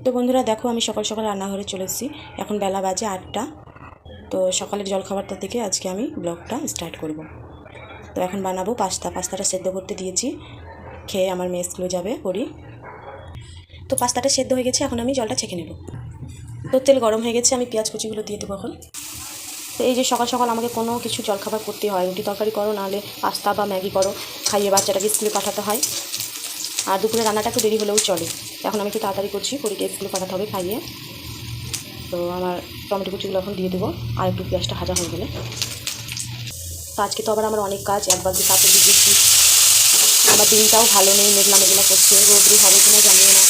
তো বন্ধুরা দেখো, আমি সকাল সকাল রান্নাঘরে চলে এসেছি। এখন বেলা বাজে 8টা। তো সকালের জলখাবারটা থেকে আজকে আমি ব্লগটা স্টার্ট করব। তো এখন বানাবো পাস্তাটা সেদ্ধ করতে দিয়েছি, খেয়ে আমার মেয়ে স্কুলে যাবে পড়ি। তো পাস্তাটা সেদ্ধ হয়ে গেছে, এখন আমি জলটা ছেঁকে নেব। তো তেল গরম হয়ে গেছে, আমি পেঁয়াজ কুচিগুলো দিয়ে দেবো এখন। তো এই যে সকাল সকাল আমাকে কোনো কিছু জলখাবার করতে হয়, রুটি তরকারি করো, নাহলে পাস্তা বা ম্যাগি করো, খাইয়ে বাচ্চাটাকে স্কুলে পাঠাতে হয়। আর দুপুরে রান্নাটা একটু দেরি হলেও চলে। এখন আমি একটু তাড়াতাড়ি করছি, পরীকে স্কুলে পাঠাতে হবে খাইয়ে। তো আমার টমেটো কুচিগুলো এখন দিয়ে দেবো, আর একটু পেঁয়াজটা ভাজা হয়ে গেলে। তো আজকে তো আবার আমার অনেক কাজ, একবার যে কাপড় দিয়েছি, আমার দিনটাও ভালো নেই, মেঘলা মেঘলা করছে, রোদ্রি হবে কিনা জানিও না।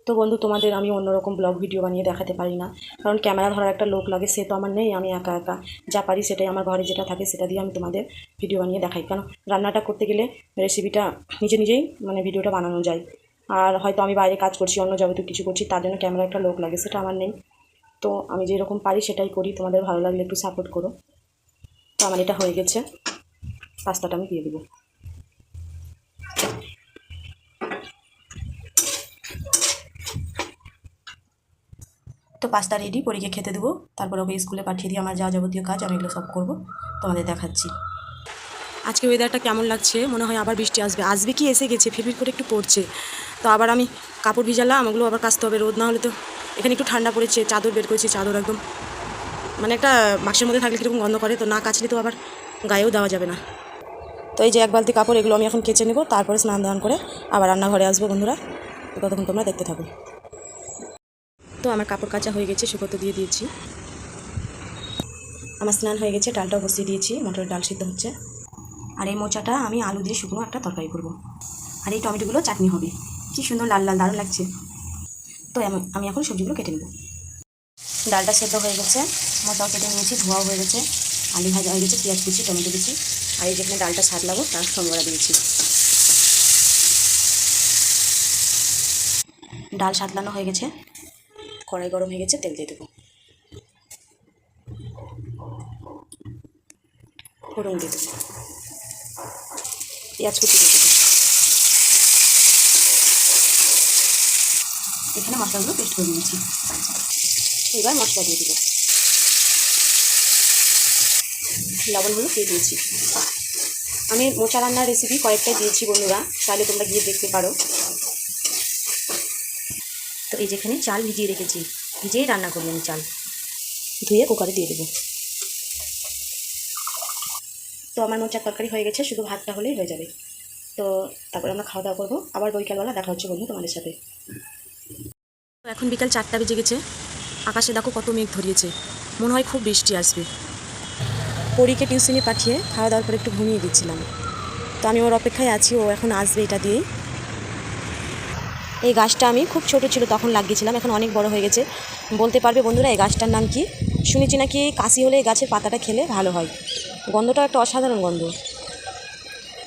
তো বন্ধু, তোমাদের আমি অন্যরকম ব্লগ ভিডিও বানিয়ে দেখাতে পারি না, কারণ ক্যামেরা ধরার একটা লোক লাগে, সে তো আমার নেই। আমি একা একা যা পারি সেটাই, আমার ঘরে যেটা থাকে সেটা দিয়ে আমি তোমাদের ভিডিও বানিয়ে দেখাই। কারণ রান্নাটা করতে গেলে রেসিপিটা নিজে নিজেই ভিডিওটা বানানো যায়। আর হয়তো আমি বাইরে কাজ করছি, অন্য জগতে কিছু করছি, তার জন্য ক্যামেরা একটা লোক লাগে, সেটা আমার নেই। তো আমি যেরকম পারি সেটাই করি, তোমাদের ভালো লাগলে একটু সাপোর্ট করো। তো আমার এটা হয়ে গেছে, পাস্তাটা আমি দিয়ে দেবো। তো পাস্তা রেডি, পরীকে খেতে দেবো, তারপর ওকে স্কুলে পাঠিয়ে দিয়ে আমার যা যাবতীয় কাজ আমি এগুলো সব করবো, তোমাদের দেখাচ্ছি। আজকে ওয়েদারটা কেমন লাগছে, মনে হয় আবার বৃষ্টি আসবে কি এসে গেছে, ফিরফির করে একটু পড়ছে। তো আবার আমি কাপড় ভিজালাম, ওগুলো আবার কাচতে হবে, রোদ না হলে তো। এখানে একটু ঠান্ডা পড়েছে, চাদর বের করেছি, চাদর একদম একটা বাক্সের মধ্যে থাকলে কীরকম গন্ধ করে, তো না কাচলে তো আবার গায়েও দেওয়া যাবে না। তো এই যে এক বালতি কাপড়, এগুলো আমি এখন কেচে নেবো, তারপরে স্নান দান করে আবার রান্নাঘরে আসবো বন্ধুরা। ততক্ষণ তোমরা দেখতে থাকো। তো আমার কাপড় কাচা হয়ে গেছে, শুকোতে দিয়ে দিয়েছি। আমার স্নান হয়ে গেছে, ডালটাও বসিয়ে দিয়েছি, মটরের ডাল সিদ্ধ হচ্ছে। আর এই মোচাটা আমি আলু দিয়ে শুকনো একটা তরকারি করবো, আর এই টমেটোগুলো চাটনি হবে। কি সুন্দর লাল লাল, দারুণ লাগছে। তো আমি এখন সবজিগুলো কেটে নেব। ডালটা সেদ্ধ হয়ে গেছে, মোচাও কেটে নিয়েছি, ধোয়াও হয়ে গেছে, আলু ভাজা হয়ে গেছে, পেঁয়াজ কুচি, টমেটো কুচি, আর এই যেখানে ডালটা সাতলাবো তার সম্বরা দিয়েছি। ডাল সাতলানো হয়ে গেছে, কড়াই গরম হয়ে গেছে, তেল দিয়ে দেবো, ফোড়ন দিয়ে দেবো, পেঁয়াজ কুচি দিয়ে দেবো। এখানে মশলাগুলো পেস্ট করে নিয়েছি, এবার মশলা দিয়ে দেবো, লবণগুলো দিয়ে দিয়েছি। আমি মোচা রান্নার রেসিপি কয়েকটাই দিয়েছি বন্ধুরা, তাহলে তোমরা গিয়ে দেখতে পারো। তো এই যেখানে চাল ভিজিয়ে রেখেছি, ভিজিয়েই রান্না করি আমি চাল, ধুয়ে কুকারে দিয়ে দেবো। তো আমার মোচার তরকারি হয়ে গেছে, শুধু ভাতটা হলেই হয়ে যাবে। তো তারপরে আমরা খাওয়া দাওয়া করবো, আবার বিকালবেলা দেখা হচ্ছে বন্ধু তোমাদের সাথে। তো এখন বিকাল 4টা বেজে গেছে, আকাশে দেখো কত মেঘ ধরিয়েছে, মনে হয় খুব বৃষ্টি আসবে। পরীকে টিউশনে পাঠিয়ে খাওয়া দাওয়ার পর একটু ঘুমিয়ে দিচ্ছিলাম। তো আমি ওর অপেক্ষায় আছি, ও এখন আসবে এটা দিয়েই। এই গাছটা আমি খুব ছোট ছিল তখন লাগিয়েছিলাম, এখন অনেক বড় হয়ে গেছে। বলতে পারবে বন্ধুরা এই গাছটার নাম কি? শুনেছি নাকি কাশি হলে এই গাছের পাতাটা খেলে ভালো হয়, গন্ধটা একটা অসাধারণ গন্ধ।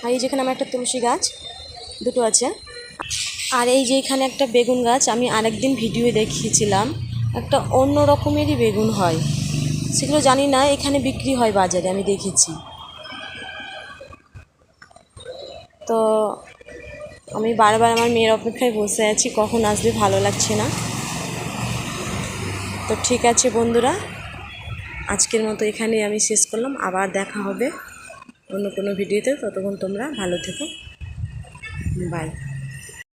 আর এই যেখানে আমার একটা তুলসী গাছ দুটো আছে, আর এই যে এখানে একটা বেগুন গাছ, আমি আরেকদিন ভিডিও দেখিয়েছিলাম, একটা অন্য রকমেরই বেগুন হয়, সেগুলো জানি না, এখানে বিক্রি হয় বাজারে, আমি দেখেছি। তো আমি বারবার আমার মেয়ের অপেক্ষায় বসে আছি, কখন আসবে, ভালো লাগছে না। তো ঠিক আছে বন্ধুরা, আজকের মতো এখানেই আমি শেষ করলাম, আবার দেখা হবে অন্য কোনো ভিডিওতে। ততক্ষণ তোমরা ভালো থেকো, বাই।